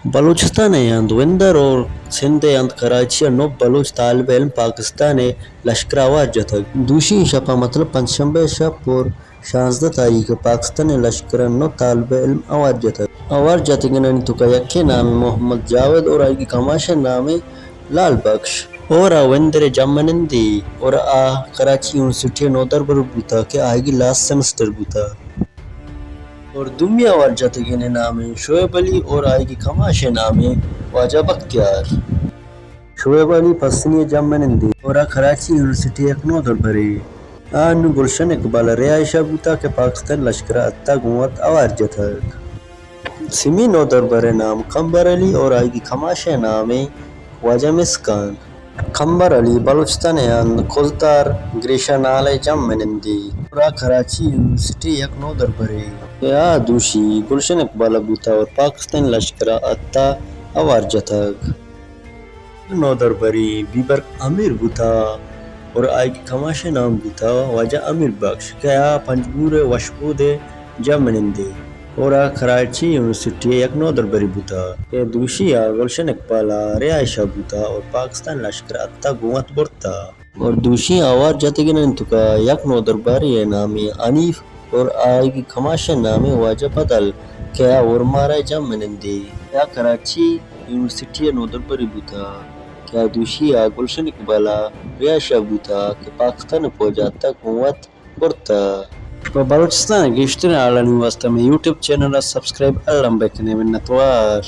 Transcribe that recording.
بلوچستان یند وندر اور سندھ یند کراچی نو بلوچ طالب علم پاکستان لشکر آوار جتگ دوشی شپا مطلب پنجشنبہ شب اور 16 تاریخ پاکستان لشکر نو طالب علم آوار جتگن تو کا یکے نام محمد جاوید اور آئی کی کماشا نام لال بخش اور وندر جمنندی اور کراچی یونیورسٹی نودر بر بوتا کہ آئی کی لاسٹ سیمسٹر بوتا اور دومی آوار جتگن نام شعیب علی اور آئی کی کماشا نام واجہ بختیار شعیب علی پسنی جمنندی اور کراچی یونیورسٹی ایک نودر بری گلشن اقبال رہائشہ بوتا کہ پاکستان لشکر اتا گوت آوار جتگ سمی نودر برے نام کمبر علی اور آئی کی کماشا نام واجہ مسکان کمبر علی بلوچستان یان کھلتار گریشا نالے جمنندی اور کراچی یونیورسٹی یک نودر بری دوشی گلشن اقبال بوتا اور پاکستان لشکر اتا آوار جتگ نودر بری بیبر امیر بوتا اور آئی کی کماشا نام بوتا واجہ امیر بخش کیا پنجبور وشبود جمنندی اور کراچی یونیورسٹی یک نودر بری بوتا کہ دوشی گلشن اقبال رہائشہ بوتا اور پاکستان لشکر اتا گوت برتا اور دوشی آوار جتگن انتکا یک نودر بری نام انیف اور آئی کی کماشا نام واجہ بدل کیا اور مارا جمنندی کیا کراچی یونیورسٹی نودر بری بوتا کیا دوشی گلشن اقبال رہائشہ بوتا کہ پاکستان فوج اتا گوت برتا بلوچستان گیشتر اعلان واسطہ میں یوٹیوب چینل سبسکرائب علم بکنے منتوار